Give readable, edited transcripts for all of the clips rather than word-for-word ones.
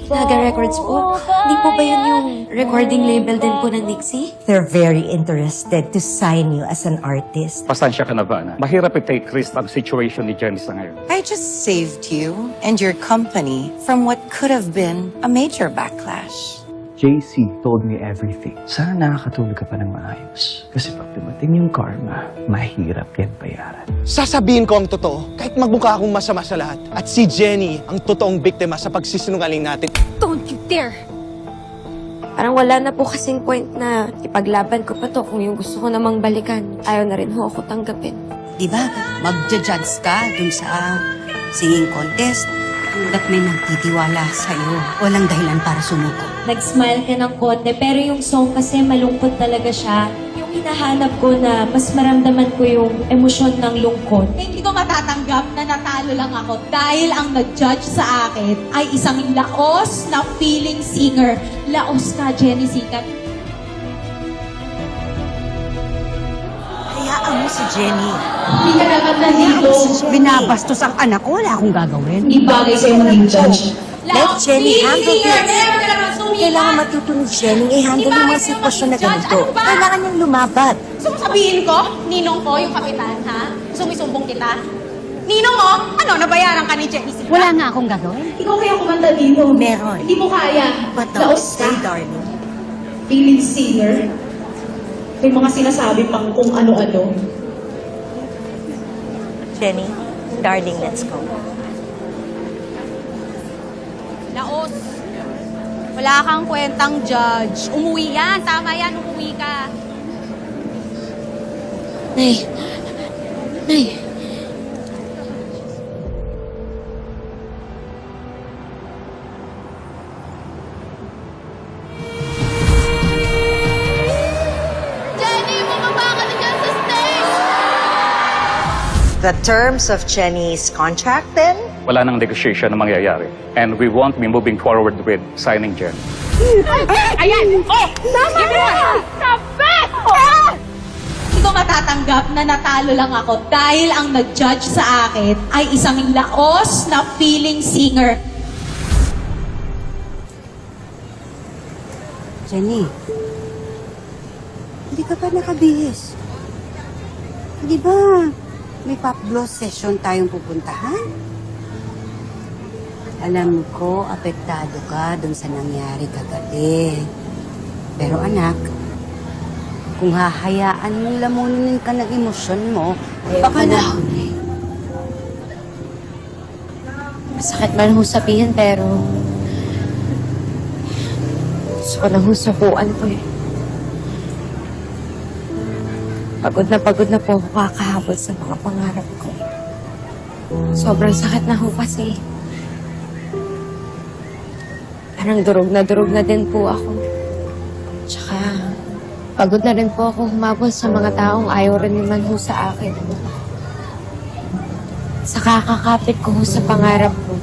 Naga Records po. Hindi po ba yun yung recording label din po ng Nixie? They're very interested to sign you as an artist. Pasensya ka na ba, Ana? Mahirap i-take risk ang situation ni Jenny sa ngayon. I just saved you and your company from what could have been a major backlash. JC told me everything. Sana nakakatulog ka pa ng maayos. Kasi pag dumating yung karma, mahirap yan bayaran. Sasabihin ko ang totoo, kahit magmukha akong masama sa lahat. At si Jenny ang totoong biktima sa pagsisinungaling natin. Don't you dare! Parang wala na po kasing point na ipaglaban ko pa to kung yung gusto ko namang balikan. Ayaw na rin ho ako tanggapin. Di ba? Magja-judge ka dun sa singing contest. Ba't may nagtitiwala sa'yo? Walang dahilan para sumuko. Nag-smile ka ng konti, pero yung song kasi malungkot talaga siya. Yung hinahanap ko na mas maramdaman ko yung emosyon ng lungkot. Hindi ko matatanggap na natalo lang ako dahil ang nag-judge sa akin ay isang laos na feeling singer. Laos ka, Jenny Sikat. Hayaan mo si Jenny. Hindi ka dapat nandito. Binabastos ang anak ko, wala akong gagawin. Hindi bagay sa'yo maging judge. Let Jenny handle this. Never ka naman sumira. Kailangan matuto ni Jenny i-handle yung mga sitwasyon na ganito. Kailangan niyang lumabat. Gusto mo sabihin ko, ninong ko yung kapitan, ha? Sumisumbong kita? Ninong mo, ano, nabayaran ka ni Jenny Sikat? Wala nga akong gagawin. Ikaw kaya kumanta dito. Meron. Hindi mo kaya. But don't Laos stay, ka. darling. Feeling singer. May mga sinasabi pang kung ano-ano. Jenny, darling, let's go. Laos. Wala kang kwentang judge. Umuwi yan. Tama yan. Umuwi ka. Nay. Nay. Jenny, bumaba ka na dyan sa stage! The terms of Jenny's contract then? Wala nang negotiation na mangyayari. And we won't be moving forward with signing Jenny. Ayan! Oh! Tama na! Sabi! Oh! Hindi ko matatanggap na natalo lang ako dahil ang nag-judge sa akin ay isang laos na feeling singer. Jenny, hindi ka pa nakabihis. Di ba may pop gloss session tayong pupuntahan? Alam ko, apektado ka dun sa nangyari kagabi. Pero anak, kung hahayaan mong lamunin ka ng emosyon mo, baka na... Masakit man ho sabihin pero... Gusto ko lang ho sabuan ko eh. Pagod na po ako kakahabol sa mga pangarap ko. Sobrang sakit na ho kasi. Parang durog na din po ako. Tsaka, pagod na rin po ako humabol sa mga taong ayaw rin naman ho sa akin. Sa kakakapit ko ho sa pangarap ko,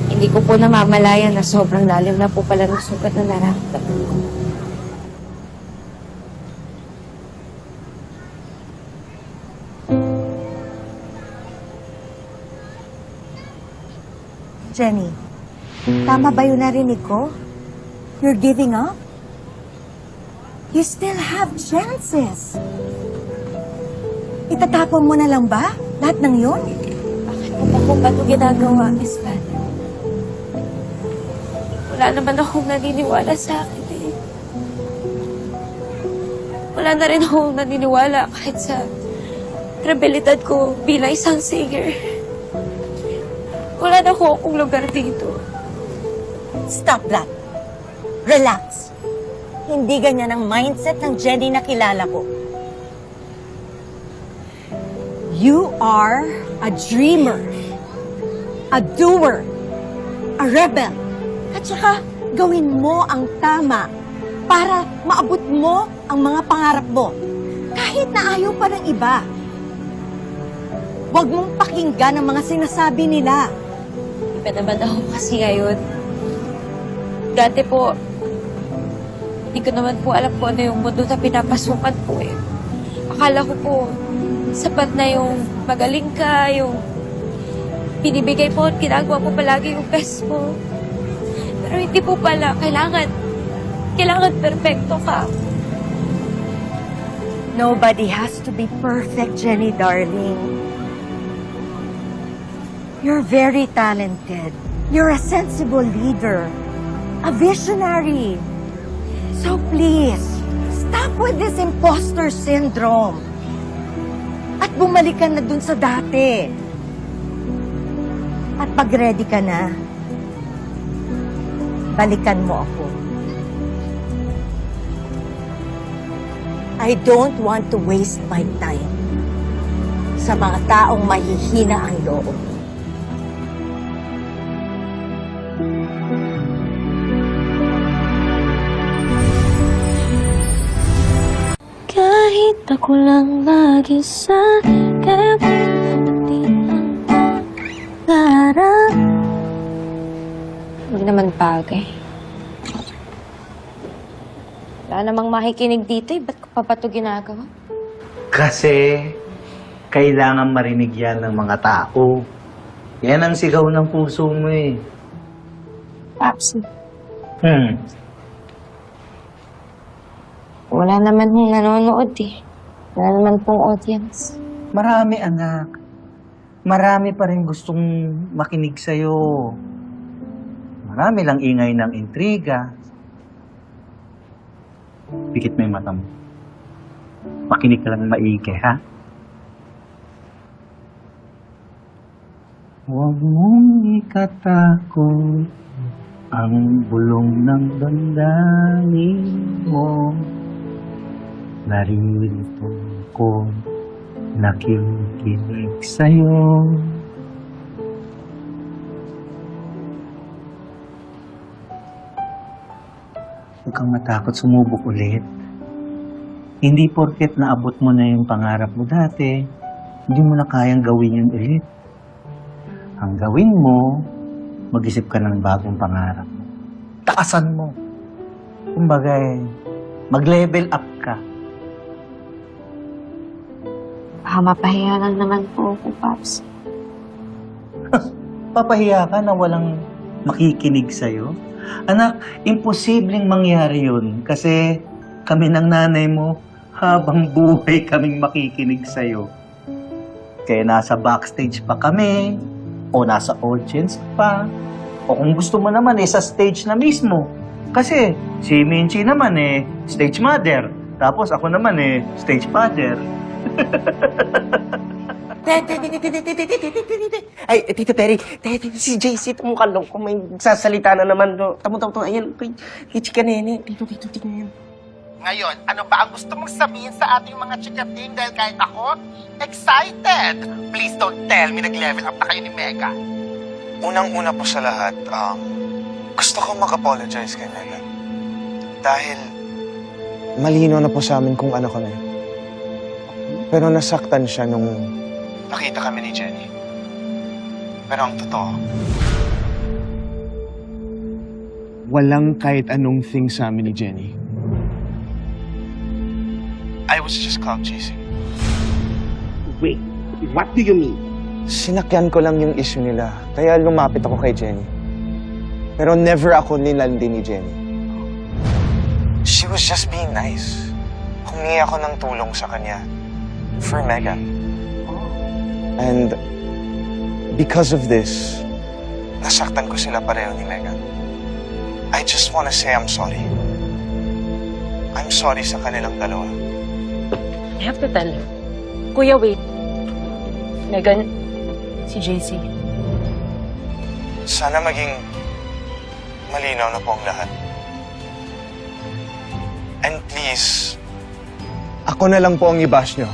hindi ko po namamalayan na sobrang lalim na po pala ng sugat na nararamdaman ko. Jenny, tama ba yung narinig ko? You're giving up? You still have chances. Itatapon mo na lang ba? Lahat ng yun? Bakit mo pa po ba ito ginagawa, Miss Pat? Wala naman akong naniniwala sa akin eh. Wala na rin akong naniniwala kahit sa kredibilidad ko bilang isang singer. Wala na akong lugar dito. Stop that. Relax. Hindi ganyan ang mindset ng Jenny na kilala ko. You are a dreamer, a doer, a rebel. At saka, gawin mo ang tama para maabot mo ang mga pangarap mo. Kahit na ayaw pa ng iba. Huwag mong pakinggan ang mga sinasabi nila. Iba naman ako kasi ngayon. Dati po, hindi ko naman po alam kung ano yung mundo na pinapasukan po eh. Akala ko po, sapat na yung magaling ka, yung binibigay po at ginagawa mo palagi yung best mo. Pero hindi po pala. Kailangan perfecto ka. Nobody has to be perfect, Jenny, darling. You're very talented. You're a sensible leader. A visionary. So please, stop with this imposter syndrome. At bumalik ka na dun sa dati. At pag ready ka na, balikan mo ako. I don't want to waste my time sa mga taong mahihina ang loob. Kahit ako lang mag-isa, kaya ko natin ang pangarap. Hindi naman bagay. Wala namang makikinig dito eh. Ba't ko pa ba ito ginagawa? Kasi kailangan marinig yan ng mga tao. Yan ang sigaw ng puso mo eh. Paps, Hmm. wala naman hong nanonood eh. Wala naman pong audience. Marami, anak. Marami pa rin gustong makinig sa'yo. Marami lang ingay ng intriga. Pikit mo yung mata mo. Makinig ka lang maigi, ha? Huwag mong ikatakot ang bulong ng damdamin mo. Narito ko, nakikinig sa'yo. Huwag kang matakot sumubok ulit. Hindi porket naabot mo na yung pangarap mo dati, hindi mo na kayang gawin yun ulit. Ang gawin mo, mag-isip ka ng bagong pangarap. Taasan mo. Kumbaga, mag-level up ka. Baka mapahiya lang naman po ako, Paps. Papahiya ka na walang makikinig sa'yo? Anak, imposibleng mangyari yun kasi kami ng nanay mo habang buhay kaming makikinig sa'yo. Kaya nasa backstage pa kami, o nasa audience pa, o kung gusto mo naman sa stage na mismo. Kasi si Minchi naman stage mother, tapos ako naman stage father. Ay, Tito Terry, si JC, tumukalong kung may sasalita na naman. Tamo, ayan, kay Chika Nene. Tito, tingnan yan. Ngayon, ano ba ang gusto mong sabihin sa ating mga chikating dahil kahit ako, excited! Please don't tell me nag-level up na kayo ni Mega. Unang-una po sa lahat, gusto ko mag-apologize kay Megan. Dahil malino na po sa amin kung ano kami. Pero nasaktan siya nung nakita kami ni Jenny. Pero ang totoo, walang kahit anong thing sa amin ni Jenny. I was just cloud chasing. Wait, what do you mean? Sinakyan ko lang yung issue nila, kaya lumapit ako kay Jenny. Pero never ako nilandi ni Jenny. She was just being nice. Humingi ako ng tulong sa kanya for Megan. And because of this, nasaktan ko sila pareho ni Megan. I just wanna say I'm sorry. I'm sorry sa kanilang dalawa. I have to tell you. Kuya, wait. Megan, si JC. Sana maging malinaw na po ang lahat. And please, ako na lang po ang i-bash nyo.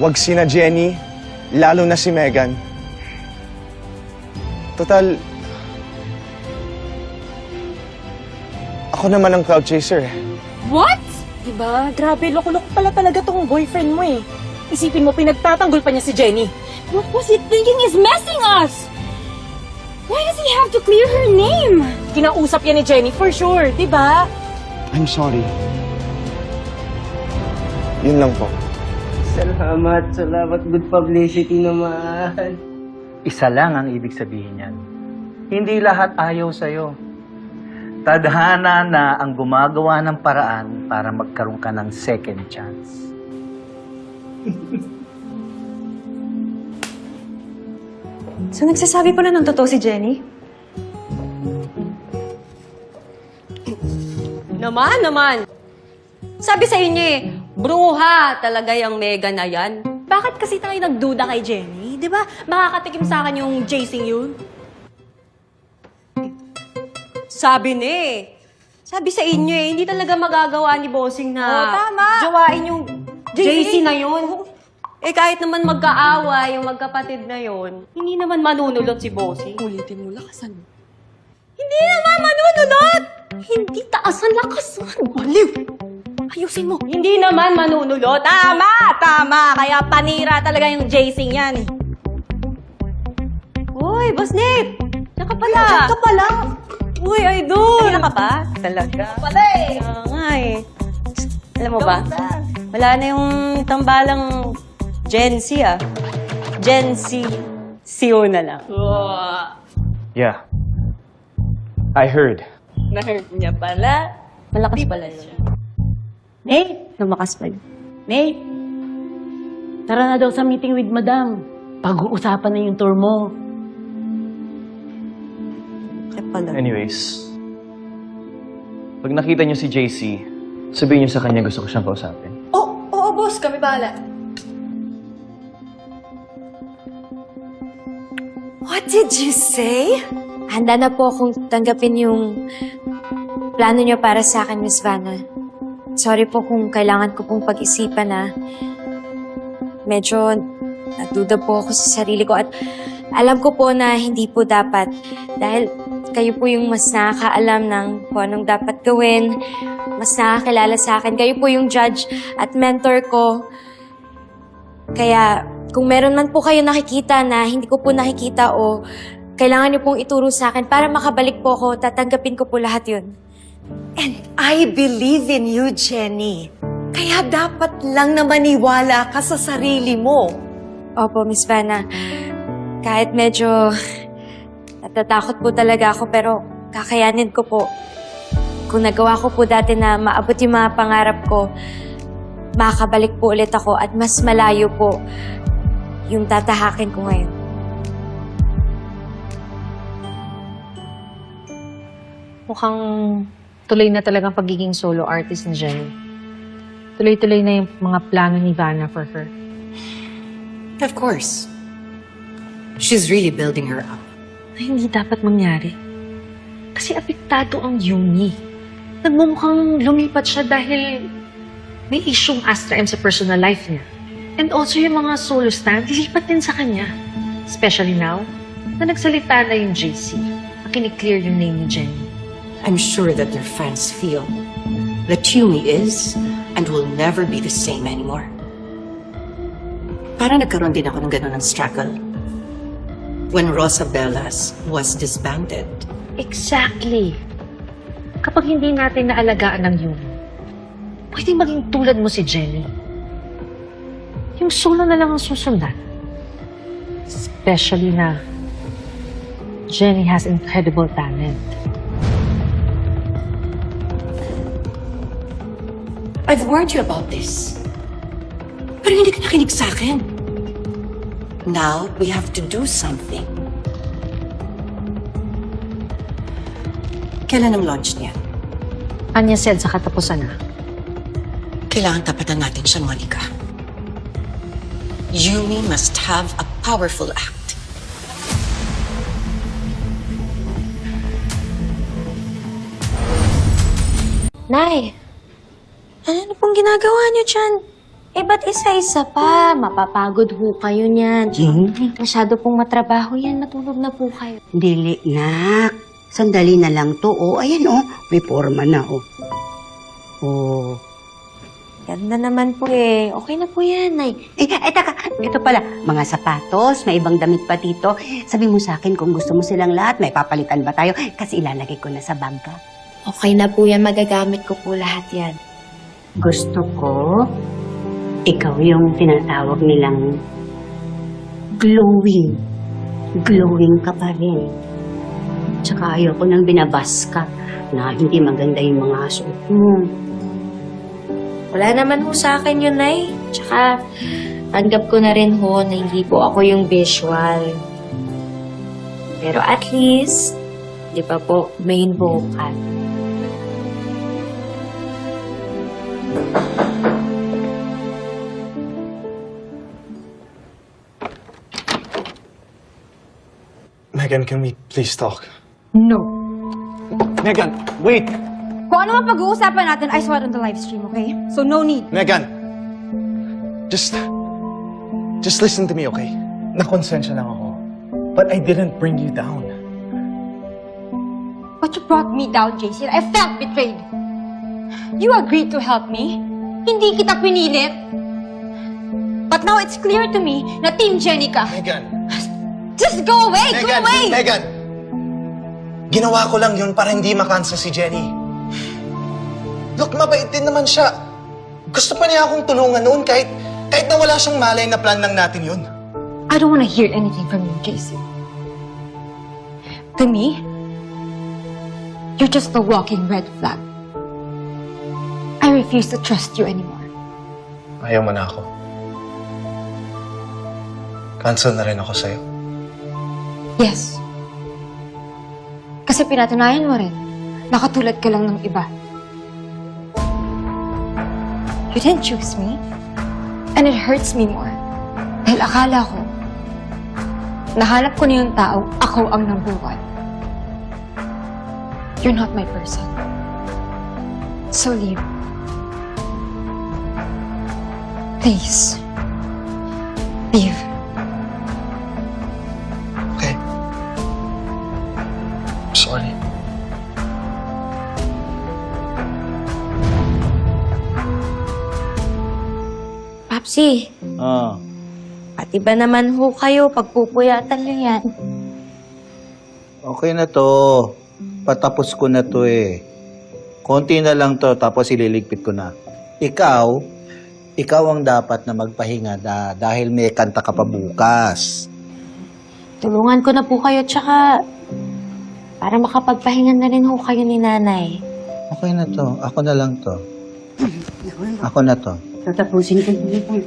Huwag sina Jenny, lalo na si Megan. Total, ako naman ang cloud chaser. What? Diba? Grabe, loko-loko pala talaga tong boyfriend mo eh. Isipin mo, pinagtatanggol pa niya si Jenny. What was he thinking is messing us? Why does he have to clear her name? Kinausap yan ni Jenny for sure, diba? I'm sorry. Yun lang po. Salamat. Good publicity naman. Isa lang ang ibig sabihin niyan. Hindi lahat ayaw sa'yo. Tadhana na ang gumagawa ng paraan para magkaroon ka ng second chance. So nagsasabi po na ng totoo si Jenny? Naman. Sabi sa inyo eh, bruha talaga yung Mega na yan. Bakit kasi tayo nagduda kay Jenny? Di ba makakatikim sa akin yung Jasing yun? Sabi sa inyo eh, hindi talaga magagawa ni Bossing na tama. jawain yung JC na yun. Eh kahit naman magkaaway yung magkapatid na yun, hindi naman manunulot si Bossing. Ulitin mo, lakasan mo. Hindi naman manunulot! Hindi taas ang lakasan. Baliw! Ayusin mo. Hindi naman manunulot. Tama! Kaya panira talaga yung Jasing yan. Uy, Boss Nip! Diyan ka pala. Diyan ka pala. Uy, idol! Kaya ka pa? Talaga. Pala eh. Kaya nga eh. Alam mo ba? Wala na yung tambalang Gen Z ah. Gen Z. Siyo na lang. Yeah. I heard. Na-hurt niya pala. Malakas pala yun. Nate! Lumakas pala. Nate! Tara na daw sa meeting with Madam. Pag-uusapan na yung tour mo. Anyways, pag nakita niyo si JC, sabihin niyo sa kanya gusto ko siyang kausapin. Oo, boss. Kami bahala. What did you say? Handa na po akong tanggapin yung plano niyo para sa akin, Miss Vanna. Sorry po kung kailangan ko pong pag-isipan na medyo naduda po ako sa sarili ko at alam ko po na hindi po dapat dahil kayo po yung mas nakakaalam ng kung anong dapat gawin, mas nakakilala sa akin. Kayo po yung judge at mentor ko. Kaya kung meron man po kayo nakikita na hindi ko po nakikita o kailangan niyo pong ituro sa akin para makabalik po ako, tatanggapin ko po lahat yun. And I believe in you, Jenny. Kaya dapat lang na maniwala ka sa sarili mo. Opo, Miss Vanna. Kahit medyo natatakot po talaga ako pero kakayanin ko po. Kung nagawa ko po dati na maabot yung mga pangarap ko, makakabalik po ulit ako at mas malayo po yung tatahakin ko ngayon. Mukhang tuloy na talagang pagiging solo artist ni Jenny. Tuloy-tuloy na yung mga plano ni Vanna for her. Of course. She's really building her up. Na hindi dapat mangyari. Kasi apektado ang Yumi. Nagmumukhang lumipat siya dahil may isyong Astra M sa personal life niya. And also yung mga solo stand, lilipat din sa kanya. Especially now, na nagsalita na yung JC. Na kiniklear yung name ni Jenny. I'm sure that their fans feel that Yumi is and will never be the same anymore. Parang nagkaroon din ako ng ganun ng struggle when Rosabellas was disbanded. Exactly. Kapag hindi natin naalagaan ng Yumi, pwedeng maging tulad mo si Jenny. Yung solo na lang ang susundan. Especially na Jenny has incredible talent. I've warned you about this. Pero hindi ka nakinig sa akin. Now, we have to do something. Kailan ang launch niya? Anya said sa katapusan na. Kailangan tapatan natin siya, Monica. Yumi must have a powerful act. Nay, ano pong ginagawa niyo dyan? Eh, ba't isa-isa pa? Mapapagod ho kayo niyan. Masyado pong matrabaho yan. Matulog na po kayo. Dili, nak. Sandali na lang to. Oh, ayan, oh. May forma na, oh. Oh. Ganda naman po eh. Okay na po yan, Nay. Taka. Ito pala, mga sapatos, may ibang damit pa dito. Sabi mo sa akin kung gusto mo silang lahat, may papalitan ba tayo? Kasi ilalagay ko na sa bangka. Okay na po yan. Magagamit ko po lahat yan. Gusto ko, ikaw yung tinatawag nilang glowing. Glowing ka pa rin. Tsaka ayoko nang binabas ka na hindi maganda yung mga suot mo. Wala naman ho sa akin yun, Nay. Tsaka, tanggap ko na rin ho na hindi po ako yung visual. Pero at least, di ba po, main vocal. Megan, can we please talk? No. Megan, wait! Kung ano man pag-uusapan natin, I saw it on the live stream, okay? So no need. Megan! Just listen to me, okay? Nakonsensya lang ako. But I didn't bring you down. But you brought me down, JC. I felt betrayed. You agreed to help me. Hindi kita pinilit. But now it's clear to me na Team Jenny ka. Megan! Just go away! Go away! Megan! Ginawa ko lang yun para hindi makansa si Jenny. Look, mabait din naman siya. Gusto pa niya akong tulungan noon kahit na wala siyang malay na plan lang natin yun. I don't want to hear anything from you, JC. To me, you're just a walking red flag. I refuse to trust you anymore. Ayaw mo na ako. Cancel na rin ako sa'yo. Yes. Kasi pinatunayan mo rin, nakatulad ka lang ng iba. You didn't choose me. And it hurts me more. Dahil akala ko, nahanap ko na yung tao, ako ang number one. You're not my person. So leave. Please. Leave. Okay? Sorry. Papsi, pati ba naman ho kayo pagpupuyatan nyo yan? Okay na to. Patapos ko na to eh. Konti na lang to, tapos ililigpit ko na. Ikaw ang dapat na magpahinga dahil may kanta ka pa bukas. Tulungan ko na po kayo, tsaka para makapagpahinga na rin ho kayo ni Nanay. Okay na to. Ako na lang to. Ako na to. Tatapusin ko dito.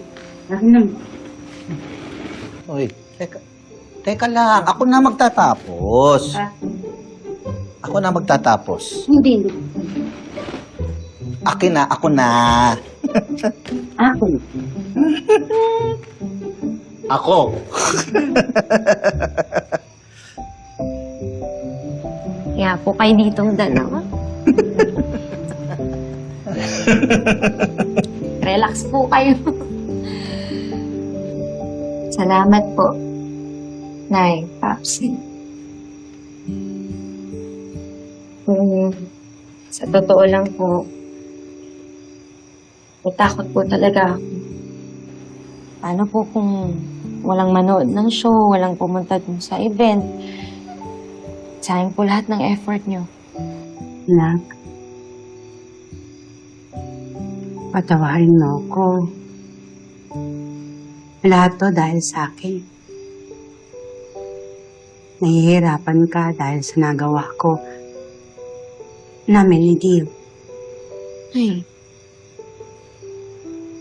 Ano? Uy, teka lang. Ako na magtatapos. Ako na magtatapos. Hindi. Akin na, ako na. Ako. Ako. Kaya po kayo ditong dalawa. Relax po kayo. Salamat po, Nay, Papsi. Sa totoo lang po, natakot po talaga ako. Paano po kung walang manood ng show, walang pumunta dun sa event? Sayang po lahat ng effort nyo. Nak. Patawarin mo ako. Lahat to dahil sa akin. Nahihirapan ka dahil sa nagawa ko namin ni Dio. Ay,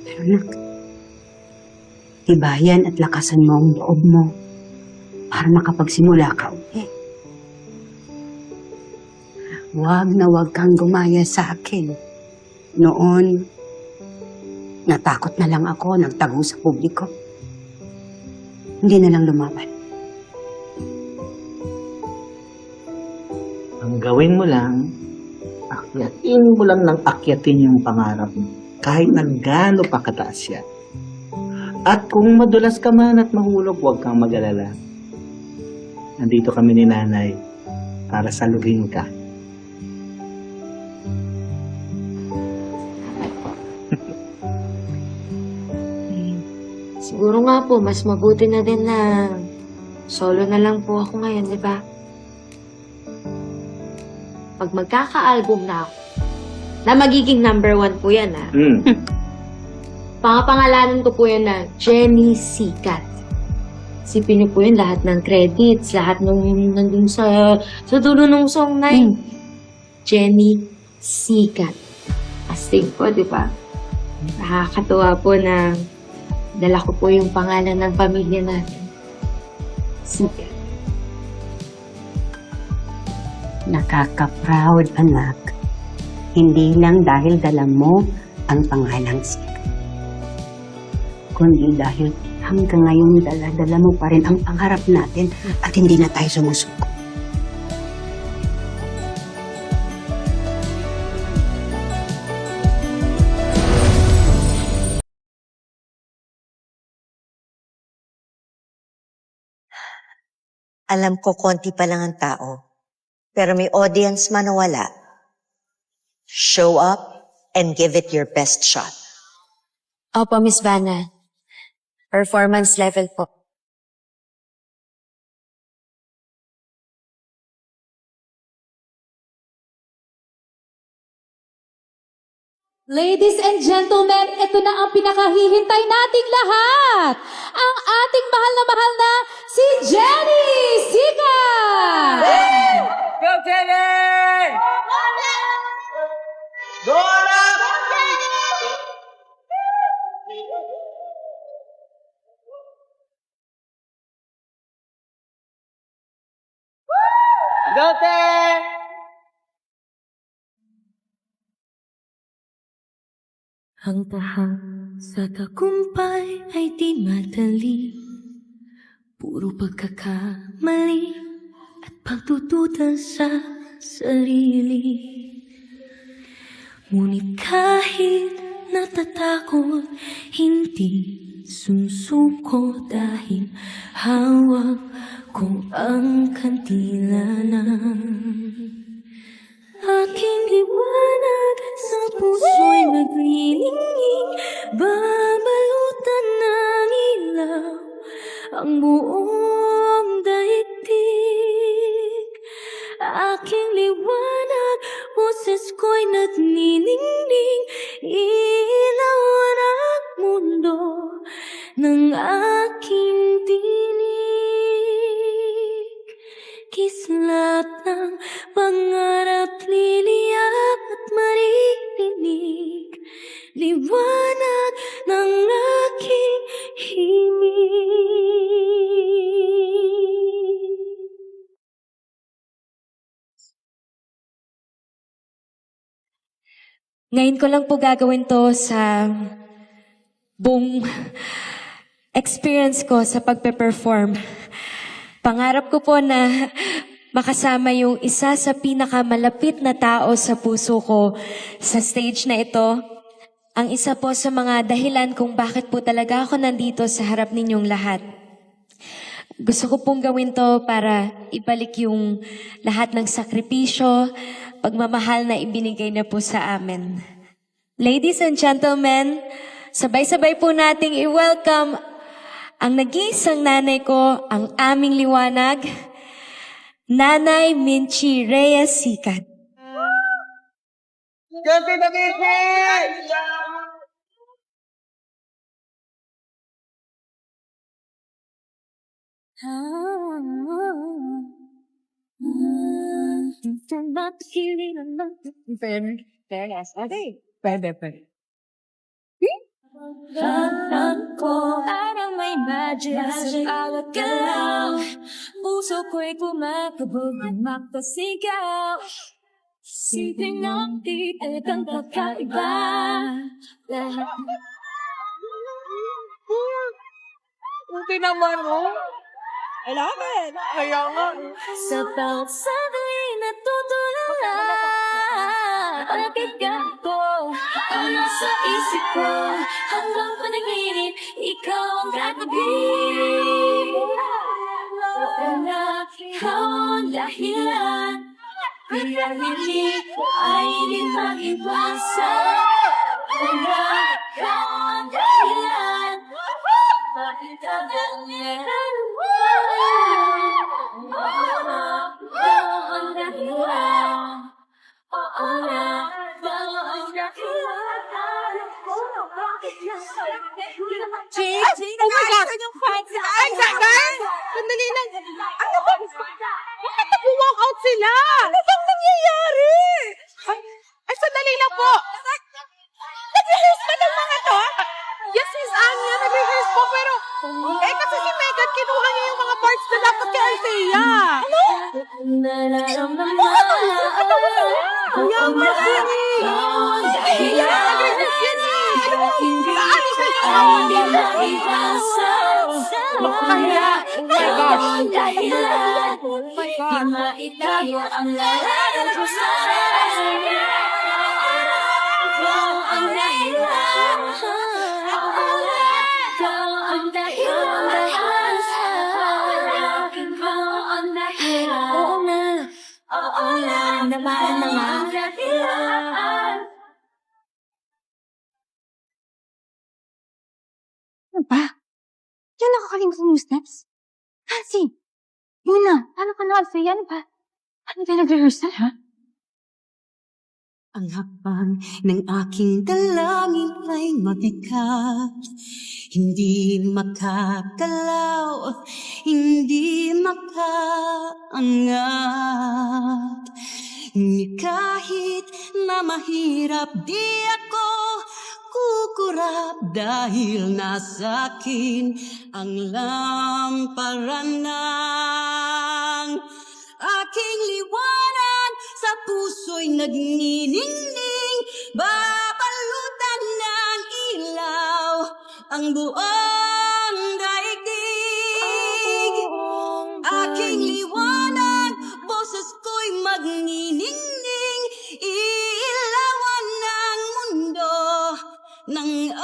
Pero nak, tibayan at lakasan mo ang loob mo para makapagsimula ka ulit. Huwag na huwag kang gumaya sa akin. Noon, natakot na lang ako, nagtago sa publiko. Hindi na lang lumaban. Ang gawin mo lang, akyatin mo lang ng akyatin yung pangarap mo. Kahit na gaano pa kataas yan. At kung madulas ka man at mahulog, huwag kang mag-alala. Nandito kami ni Nanay para saluhin ka. siguro nga po, mas mabuti na din na solo na lang po ako ngayon, di ba? Pag magkaka-album na ako, na magiging #1 po yan, ha? Pangapangalanan ko po yan na Jenny Sikat. Isipin niyo po yun, lahat ng credits, lahat nung nandun sa dulo ng song na yun. Jenny Sikat. Astig po, di ba? Nakakatuwa po na dala ko po yung pangalan ng pamilya natin. Sikat. Nakaka-proud, anak. Hindi lang dahil dala mo ang pangalang Sikat, kundi dahil hanggang ngayon dala-dala mo pa rin ang pangarap natin at hindi na tayo sumusuko. Alam ko konti pa lang ang tao, pero may audience man o wala. Show up and give it your best shot. Opo, Miss Vanna. Performance level po. Ladies and gentlemen, ito na ang pinakahihintay nating lahat. Ang ating mahal na si Jenny Sikat! Go, Jenny! Go, anak! Go, Ten! Ang tahang sa tagumpay ay di madali. Puro pagkakamali at pagtututan sa sarili. Ngunit kahit natatakot, hindi susuko dahil hawak ko ang kantilanan. Aking liwanag sa puso'y naglilinging, babalutan ng ilaw ang buong daigdig. Aking liwanag, boses ko'y nagniningning, ilawan ang mundo ng aking tinig. Kislat ng pangarap, liliyap at maririnig, liwanag ng aking himig. Ngayon ko lang po gagawin to sa buong experience ko sa pagpe-perform. Pangarap ko po na makasama yung isa sa pinakamalapit na tao sa puso ko sa stage na ito. Ang isa po sa mga dahilan kung bakit po talaga ako nandito sa harap ninyong lahat. Gusto ko pong gawin to para ibalik yung lahat ng sakripisyo, pagmamahal na ibinigay na po sa amin. Ladies and gentlemen, sabay-sabay po nating i-welcome ang nag-iisang nanay ko, ang aming liwanag, Nanay Minchi Reyes Sikat. Ganti na Minchi! Fairness. Okay. Pwede. Ramdam ko parang may magic sa bawat galaw. Puso ko'y kumakabog ng makasigaw. Isipin ng di talagang kakaiba. Buti naman, oh. I love it. Kaya nga. Sa bawat sandali natutulala. Pagkagat ko ang nasa isip ko. Hanggang panaginip, ikaw ang gagawin. Wala ikaw ang dahilan. Kaya hindi ko ay di mag-iwasan. Wala ikaw ang dahilan. Bakit ang ganyan? Jake! Oh my God! Ay, Sagan! Sandali lang. Ano ba? Bakit nag-walk out sila? Ano bang nangyayari? Ay, sandali lang po. Nag-rehearse ba ng mga to? Yes, Miss Anya, nag-rehearse po, pero... kasi si Megan, kinuha niya yung mga parts na dapat kay Althea. Ano? Yaman yan eh! Nag-rehearse yan eh! Naalis na yung Kaya! Oh my gosh! Oh my God! Ano ba? Diyan nakakalimot yung steps? Nancy! Yuna! Ano ka na, Althea? Ano ba? Ano tayo nag-rehearsal, ha? Ang hakbang ng aking dalangin ay mabigat. Hindi makakalaw, hindi makaangat. Ngunit kahit na mahirap, di ako kukurap dahil nasa akin ang lamparan ng aking liwanag sa puso'y nagniningning, babalutan ng ilaw ang buong daigdig. Aking liwanag, boses ko'y magniningning, ilawan ng mundo ng